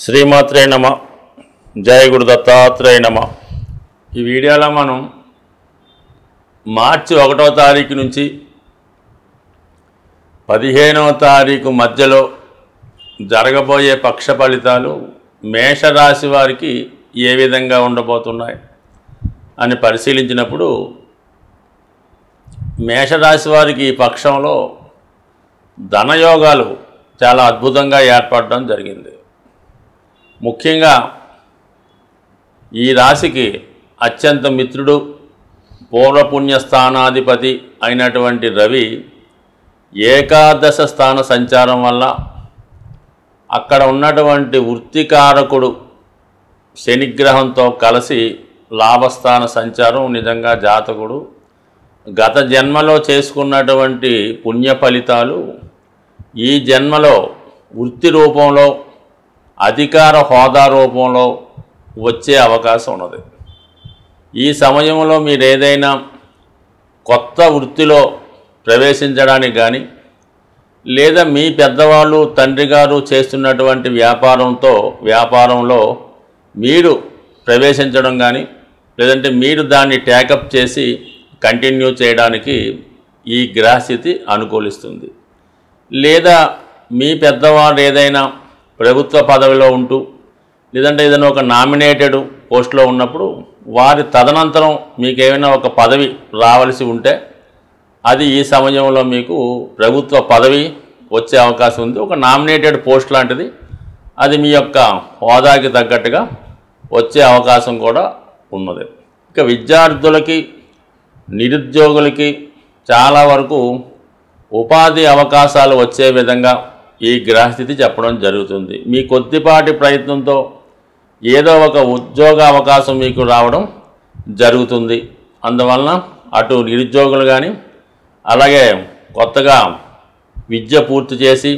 శ్రీమాత్రే నమ. జయ గురు దత్తాత్రేయ నమ. ఈ వీడియోలో మనం మార్చి 1వ తారీఖు నుంచి 15వ తారీఖు మధ్యలో జరగబోయే పక్ష ఫలితాలు మేషరాశి వారికి ఏ విధంగా ఉండబోతున్నాయి అని పరిశీలించినప్పుడు మేషరాశి వారికి ఈ పక్షంలో ధనయోగాలు చాలా అద్భుతంగా ఏర్పడడం జరిగింది. ముఖ్యంగా ఈ రాశికి అత్యంత మిత్రుడు పూర్వపుణ్యస్థానాధిపతి అయినటువంటి రవి ఏకాదశ స్థాన సంచారం వల్ల అక్కడ ఉన్నటువంటి వృత్తికారకుడు శనిగ్రహంతో కలిసి లాభస్థాన సంచారం నిజంగా జాతకుడు గత జన్మలో చేసుకున్నటువంటి పుణ్య ఫలితాలు ఈ జన్మలో వృత్తి రూపంలో అధికార హోదా రూపంలో వచ్చే అవకాశం ఉన్నది. ఈ సమయంలో మీరు ఏదైనా కొత్త వృత్తిలో ప్రవేశించడానికి కానీ లేదా మీ పెద్దవాళ్ళు తండ్రి గారు చేస్తున్నటువంటి వ్యాపారంలో మీరు ప్రవేశించడం కానీ లేదంటే మీరు దాన్ని టేకప్ చేసి కంటిన్యూ చేయడానికి ఈ గ్రహస్థితి అనుకూలిస్తుంది. లేదా మీ పెద్దవాడు ఏదైనా ప్రభుత్వ పదవిలో ఉంటూ లేదంటే ఏదైనా ఒక నామినేటెడ్ పోస్ట్లో ఉన్నప్పుడు వారి తదనంతరం మీకు ఏమైనా ఒక పదవి రావాల్సి ఉంటే అది ఈ సమయంలో మీకు ప్రభుత్వ పదవి వచ్చే అవకాశం ఉంది. ఒక నామినేటెడ్ పోస్ట్ లాంటిది అది మీ యొక్క హోదాకి తగ్గట్టుగా వచ్చే అవకాశం కూడా ఉన్నది. ఇక విద్యార్థులకి నిరుద్యోగులకి చాలా వరకు ఉపాధి అవకాశాలు వచ్చే విధంగా ఈ గ్రహస్థితి చెప్పడం జరుగుతుంది. మీ కొద్దిపాటి ప్రయత్నంతో ఏదో ఒక ఉద్యోగ అవకాశం మీకు రావడం జరుగుతుంది. అందువలన అటు నిరుద్యోగులు కానీ అలాగే కొత్తగా విద్య పూర్తి చేసి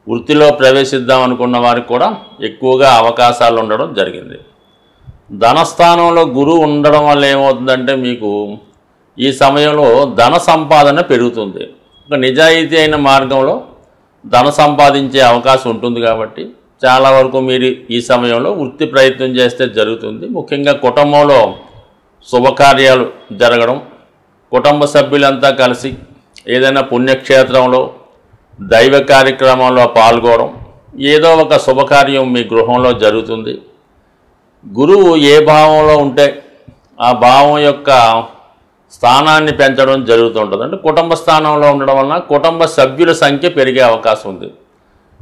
వృత్తిలో ప్రవేశిద్దాం అనుకున్న వారికి కూడా ఎక్కువగా అవకాశాలు ఉండడం జరిగింది. ధనస్థానంలో గురువు ఉండడం వల్ల ఏమవుతుందంటే మీకు ఈ సమయంలో ధన సంపాదన పెరుగుతుంది. ఒక నిజాయితీ అయిన మార్గంలో ధన సంపాదించే అవకాశం ఉంటుంది కాబట్టి చాలా వరకు మీరు ఈ సమయంలో వృత్తి ప్రయత్నం చేస్తే జరుగుతుంది. ముఖ్యంగా కుటుంబంలో శుభకార్యాలు జరగడం, కుటుంబ సభ్యులంతా కలిసి ఏదైనా పుణ్యక్షేత్రంలో దైవ కార్యక్రమంలో పాల్గొనడం, ఏదో ఒక శుభకార్యం మీ గృహంలో జరుగుతుంది. గురువు ఏ భావంలో ఉంటే ఆ భావం యొక్క స్థానాన్ని పెంచడం జరుగుతుంటుంది. అంటే కుటుంబ స్థానంలో ఉండడం వలన కుటుంబ సభ్యుల సంఖ్య పెరిగే అవకాశం ఉంది.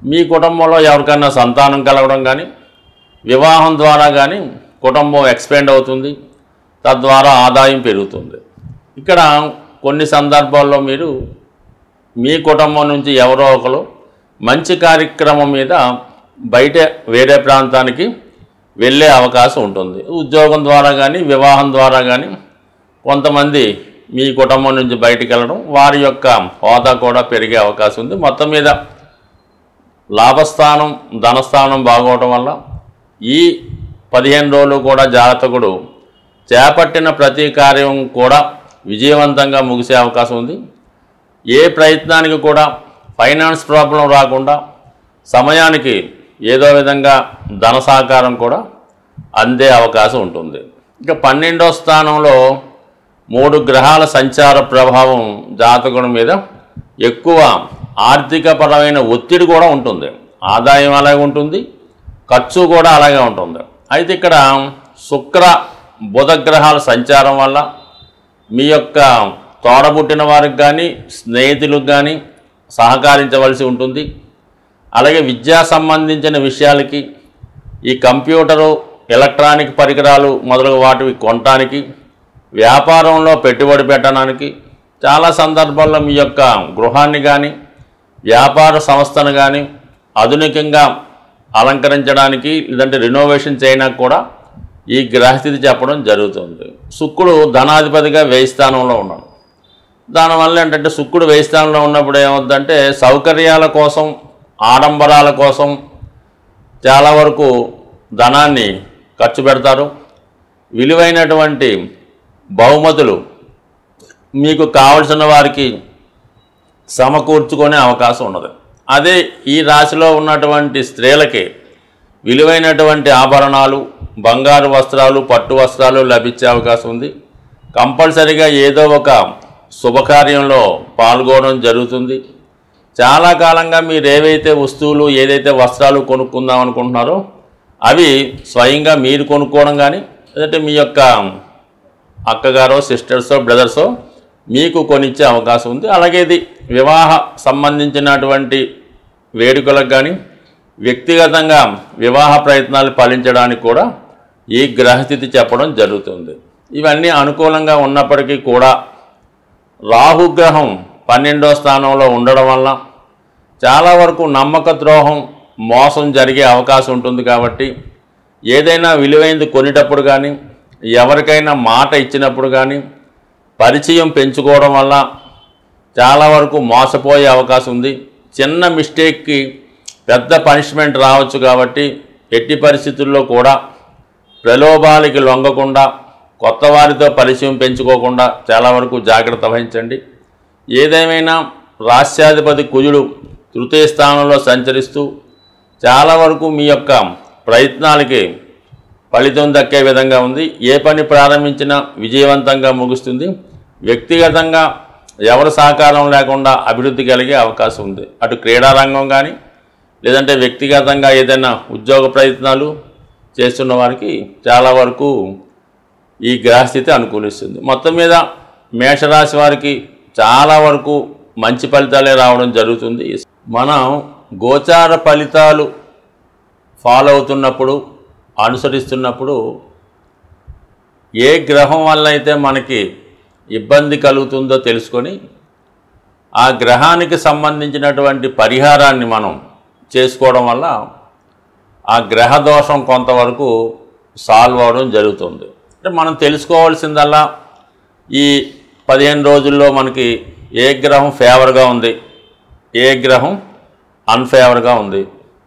మీ కుటుంబంలో ఎవరికైనా సంతానం కలగడం కానీ వివాహం ద్వారా కానీ కుటుంబం ఎక్స్పాండ్ అవుతుంది, తద్వారా ఆదాయం పెరుగుతుంది. ఇక్కడ కొన్ని సందర్భాల్లో మీరు మీ కుటుంబం నుంచి ఎవరో ఒకరు మంచి కార్యక్రమం మీద బయట వేరే ప్రాంతానికి వెళ్ళే అవకాశం ఉంటుంది. ఉద్యోగం ద్వారా కానీ వివాహం ద్వారా కానీ కొంతమంది మీ కుటుంబం నుంచి బయటికి వెళ్ళడం, వారి యొక్క హోదా కూడా పెరిగే అవకాశం ఉంది. మొత్తం మీద లాభస్థానం ధనస్థానం బాగోవడం వల్ల ఈ 15 రోజులు కూడా జాతకుడు చేపట్టిన ప్రతి కార్యం కూడా విజయవంతంగా ముగిసే అవకాశం ఉంది. ఏ ప్రయత్నానికి కూడా ఫైనాన్స్ ప్రాబ్లం రాకుండా సమయానికి ఏదో విధంగా ధన సహకారం కూడా అందే అవకాశం ఉంటుంది. ఇక 12వ స్థానంలో 3 గ్రహాల సంచార ప్రభావం జాతకుడి మీద ఎక్కువ ఆర్థికపరమైన ఒత్తిడి కూడా ఉంటుంది. ఆదాయం అలాగే ఉంటుంది, ఖర్చు కూడా అలాగే ఉంటుంది. అయితే ఇక్కడ శుక్ర బుధ గ్రహాల సంచారం వల్ల మీ యొక్క తోడబుట్టిన వారికి కానీ స్నేహితులకు కానీ సహకరించవలసి ఉంటుంది. అలాగే విద్యా సంబంధించిన విషయాలకి ఈ కంప్యూటరు ఎలక్ట్రానిక్ పరికరాలు మొదలగు వాటివి కొనడానికి, వ్యాపారంలో పెట్టుబడి పెట్టడానికి, చాలా సందర్భాల్లో మీ యొక్క గృహాన్ని కానీ వ్యాపార సంస్థను కానీ ఆధునికంగా అలంకరించడానికి లేదంటే రినోవేషన్ చేయడానికి కూడా ఈ గ్రహస్థితి చెప్పడం జరుగుతుంది. శుక్రుడు ధనాధిపతిగా వ్యయ స్థానంలో ఉన్నాడు. దానివల్ల ఏంటంటే శుక్రుడు వ్యయ స్థానంలో ఉన్నప్పుడు ఏమవుతుందంటే సౌకర్యాల కోసం ఆడంబరాల కోసం చాలా వరకు ధనాన్ని ఖర్చు పెడతారు. విలువైనటువంటి బహుమతులు మీకు కావలసిన వారికి సమకూర్చుకునే అవకాశం ఉన్నది. అదే ఈ రాశిలో ఉన్నటువంటి స్త్రీలకి విలువైనటువంటి ఆభరణాలు, బంగారు వస్త్రాలు, పట్టు వస్త్రాలు లభించే అవకాశం ఉంది. కంపల్సరిగా ఏదో ఒక శుభకార్యంలో పాల్గొనడం జరుగుతుంది. చాలా కాలంగా మీరు ఏవైతే వస్తువులు, ఏదైతే వస్త్రాలు కొనుక్కుందాం అనుకుంటున్నారో అవి స్వయంగా మీరు కొనుక్కోవడం కానీ, లేదంటే మీ యొక్క అక్కగారో, సిస్టర్సో, బ్రదర్సో మీకు కొనిచ్చే అవకాశం ఉంది. అలాగే ఇది వివాహ సంబంధించినటువంటి వేడుకలకు కానీ, వ్యక్తిగతంగా వివాహ ప్రయత్నాలు ఫలించడానికి కూడా ఈ గ్రహస్థితి చెప్పడం జరుగుతుంది. ఇవన్నీ అనుకూలంగా ఉన్నప్పటికీ కూడా రాహుగ్రహం 12వ స్థానంలో ఉండడం వల్ల చాలా వరకు నమ్మక ద్రోహం, మోసం జరిగే అవకాశం ఉంటుంది. కాబట్టి ఏదైనా విలువైనది కొనేటప్పుడు కానీ, ఎవరికైనా మాట ఇచ్చినప్పుడు కానీ పరిచయం పెంచుకోవడం వల్ల చాలా వరకు మోసపోయే అవకాశం ఉంది. చిన్న మిస్టేక్కి పెద్ద పనిష్మెంట్ రావచ్చు. కాబట్టి ఎట్టి పరిస్థితుల్లో కూడా ప్రలోభాలకి లొంగకుండా, కొత్త వారితో పరిచయం పెంచుకోకుండా చాలా వరకు జాగ్రత్త వహించండి. ఏదేమైనా రాష్ట్రాధిపతి కుజుడు తృతీయ స్థానంలో సంచరిస్తూ చాలా వరకు మీ యొక్క ప్రయత్నాలకి ఫలితం దక్కే విధంగా ఉంది. ఏ పని ప్రారంభించినా విజయవంతంగా ముగుస్తుంది. వ్యక్తిగతంగా ఎవరి సహకారం లేకుండా అభివృద్ధి కలిగే అవకాశం ఉంది. అటు క్రీడారంగం కానీ, లేదంటే వ్యక్తిగతంగా ఏదైనా ఉద్యోగ ప్రయత్నాలు చేస్తున్న వారికి చాలా వరకు ఈ గ్రహస్థితి అనుకూలిస్తుంది. మొత్తం మీద మేషరాశి వారికి చాలా వరకు మంచి ఫలితాలే రావడం జరుగుతుంది. మనం గోచార ఫలితాలు ఫాలో అవుతున్నప్పుడు, అనుసరిస్తున్నప్పుడు ఏ గ్రహం వల్ల అయితే మనకి ఇబ్బంది కలుగుతుందో తెలుసుకొని ఆ గ్రహానికి సంబంధించినటువంటి పరిహారాన్ని మనం చేసుకోవడం వల్ల ఆ గ్రహ దోషం కొంతవరకు సాల్వ్ అవ్వడం జరుగుతుంది. అంటే మనం తెలుసుకోవాల్సిందల్లా ఈ 15 రోజుల్లో మనకి ఏ గ్రహం ఫేవర్గా ఉంది, ఏ గ్రహం అన్ఫేవర్గా ఉంది.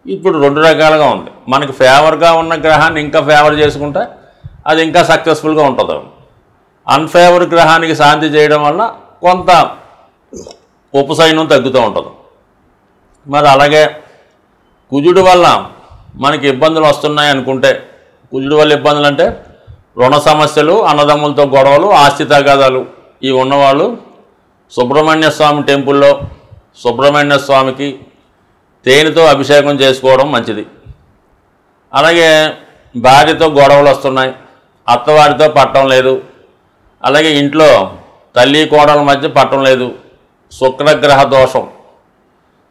ఇప్పుడు 2 రకాలుగా ఉంది. మనకి ఫేవర్గా ఉన్న గ్రహాన్ని ఇంకా ఫేవర్ చేసుకుంటే అది ఇంకా సక్సెస్ఫుల్గా ఉంటుంది. అన్ఫేవర్ గ్రహానికి శాంతి చేయడం వల్ల కొంత ఉపశమనం తగ్గుతూ ఉంటుంది. మరి అలాగే కుజుడు వల్ల మనకి ఇబ్బందులు వస్తున్నాయి అనుకుంటే, కుజుడు వల్ల ఇబ్బందులు అంటే రుణ సమస్యలు, అన్నదమ్ములతో గొడవలు, ఆస్తి తగాదాలు ఇవి ఉన్నవాళ్ళు సుబ్రహ్మణ్య స్వామి టెంపుల్లో సుబ్రహ్మణ్య స్వామికి తేనెతో అభిషేకం చేసుకోవడం మంచిది. అలాగే భార్యతో గొడవలు వస్తున్నాయి, అత్తవారితో పట్టడం లేదు, అలాగే ఇంట్లో తల్లి కోడల మధ్య పట్టడం లేదు, శుక్రగ్రహ దోషం.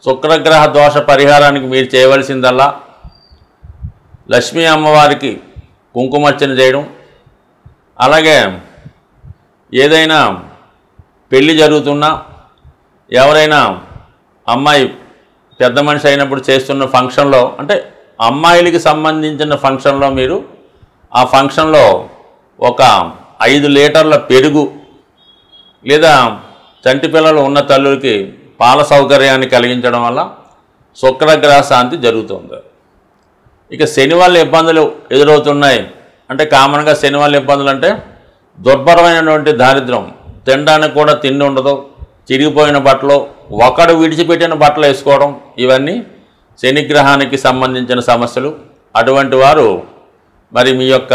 శుక్రగ్రహ దోష పరిహారానికి మీరు చేయవలసిందల్లా లక్ష్మీ అమ్మవారికి కుంకుమర్చన చేయడం, అలాగే ఏదైనా పెళ్ళి జరుగుతున్నా, ఎవరైనా అమ్మాయి పెద్ద మనిషి అయినప్పుడు చేస్తున్న ఫంక్షన్లో, అంటే అమ్మాయిలకి సంబంధించిన ఫంక్షన్లో మీరు ఆ ఫంక్షన్లో ఒక 5 లీటర్ల పెరుగు, లేదా చంటి పిల్లలు ఉన్న తల్లులకి పాల సౌకర్యాన్ని కలిగించడం వల్ల శుక్రగ్రహ శాంతి జరుగుతుంది. ఇక శని వల్ల ఇబ్బందులు ఎదురవుతున్నాయి అంటే కామన్గా శని వల్ల ఇబ్బందులు అంటే దుర్భరమైనటువంటి దారిద్ర్యం, తినడానికి కూడా తిండి ఉండదు, చిరిగిపోయిన బట్టలు, ఒకడు విడిచిపెట్టిన బట్టలు వేసుకోవడం, ఇవన్నీ శనిగ్రహానికి సంబంధించిన సమస్యలు. అటువంటి వారు మరి మీ యొక్క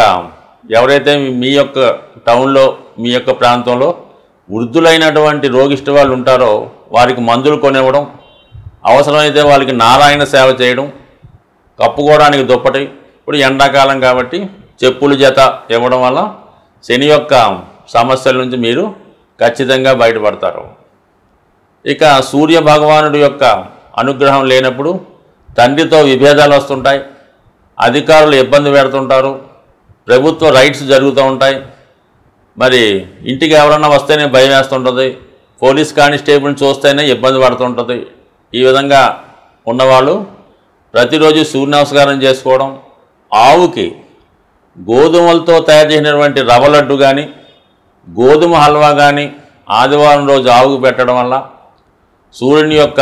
ఎవరైతే మీ యొక్క టౌన్లో, మీ యొక్క ప్రాంతంలో వృద్ధులైనటువంటి రోగిష్టి వాళ్ళు ఉంటారో వారికి మందులు కొనివ్వడం, అవసరమైతే వాళ్ళకి నారాయణ సేవ చేయడం, కప్పుకోవడానికి దుప్పటి, ఇప్పుడు ఎండాకాలం కాబట్టి చెప్పుల జత ఇవ్వడం వల్ల శని యొక్క సమస్యల నుంచి మీరు ఖచ్చితంగా బయటపడతారు. ఇక సూర్య భగవానుడి యొక్క అనుగ్రహం లేనప్పుడు తండ్రితో విభేదాలు వస్తుంటాయి, అధికారులు ఇబ్బంది పెడుతుంటారు, ప్రభుత్వ రైట్స్ జరుగుతూ ఉంటాయి, మరి ఇంటికి ఎవరన్నా వస్తేనే భయం వేస్తుంటుంది, పోలీస్ కానిస్టేబుల్ని చూస్తేనే ఇబ్బంది పడుతుంటుంది. ఈ విధంగా ఉన్నవాళ్ళు ప్రతిరోజు సూర్య నమస్కారం చేసుకోవడం, ఆవుకి గోధుమలతో తయారు చేసినటువంటి రవ్వ లడ్డు కానీ, గోధుమ హల్వా కానీ ఆదివారం రోజు ఆవుకు పెట్టడం వల్ల సూర్యుని యొక్క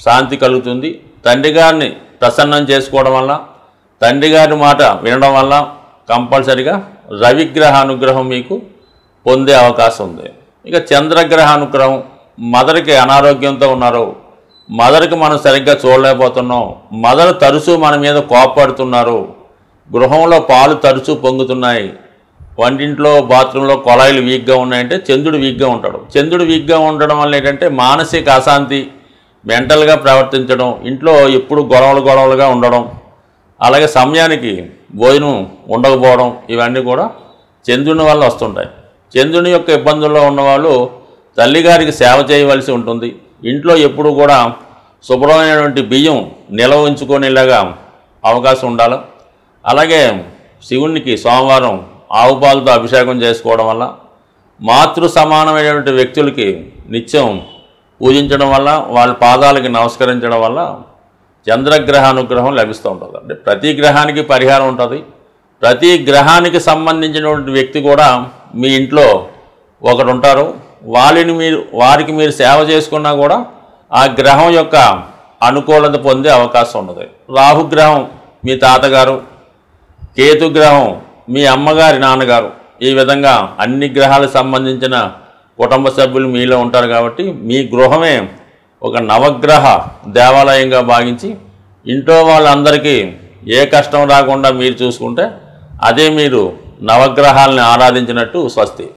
శాంతి కలుగుతుంది. తండ్రి గారిని ప్రసన్నం చేసుకోవడం వల్ల, తండ్రి గారి మాట వినడం వల్ల కంపల్సరిగా రవిగ్రహ అనుగ్రహం మీకు పొందే అవకాశం ఉంది. ఇక చంద్రగ్రహ అనుగ్రహం, మదర్కి అనారోగ్యంతో ఉన్నారో మదర్కి మనం సరిగ్గా చూడలేకపోతున్నాం, మదర్ తరచూ మన మీద కోపపడుతున్నారు, గృహంలో పాలు తరచూ పొంగుతున్నాయి, వంటింట్లో బాత్రూంలో కొళాయిలు వీక్గా ఉన్నాయంటే చంద్రుడు వీక్గా ఉంటాడు. చంద్రుడు వీక్గా ఉండడం వల్ల ఏంటంటే మానసిక అశాంతి, మెంటల్గా ప్రవర్తించడం, ఇంట్లో ఎప్పుడు గొడవలుగా ఉండడం, అలాగే సమయానికి భోజనం ఉండకపోవడం, ఇవన్నీ కూడా చంద్రుని వల్ల వస్తుంటాయి. చంద్రుని యొక్క ఇబ్బందుల్లో ఉన్నవాళ్ళు తల్లిగారికి సేవ చేయవలసి ఉంటుంది. ఇంట్లో ఎప్పుడు కూడా శుభ్రమైనటువంటి బియ్యం నిల్వ ఉంచుకునేలాగా అవకాశం ఉండాలి. అలాగే శివునికి సోమవారం ఆవు పాలతో అభిషేకం చేసుకోవడం వల్ల, మాతృ సమానమైనటువంటి వ్యక్తులకి నిత్యం పూజించడం వల్ల, వాళ్ళ పాదాలకి నమస్కరించడం వల్ల చంద్రగ్రహ అనుగ్రహం లభిస్తూ ఉంటుంది. అంటే ప్రతి గ్రహానికి పరిహారం ఉంటుంది. ప్రతి గ్రహానికి సంబంధించినటువంటి వ్యక్తి కూడా మీ ఇంట్లో ఒకరు ఉంటారు. వారికి మీరు సేవ చేసుకున్నా కూడా ఆ గ్రహం యొక్క అనుకూలత పొందే అవకాశం ఉంటుంది. రాహుగ్రహం మీ తాతగారు, కేతుగ్రహం మీ అమ్మగారి నాన్నగారు, ఈ విధంగా అన్ని గ్రహాలకు సంబంధించిన కుటుంబ సభ్యులు మీలో ఉంటారు. కాబట్టి మీ గృహమే ఒక నవగ్రహ దేవాలయంగా భావించి ఇంట్లో వాళ్ళందరికీ ఏ కష్టం రాకుండా మీరు చూసుకుంటే అదే మీరు నవగ్రహాలని ఆరాధించినట్టు స్వస్తి.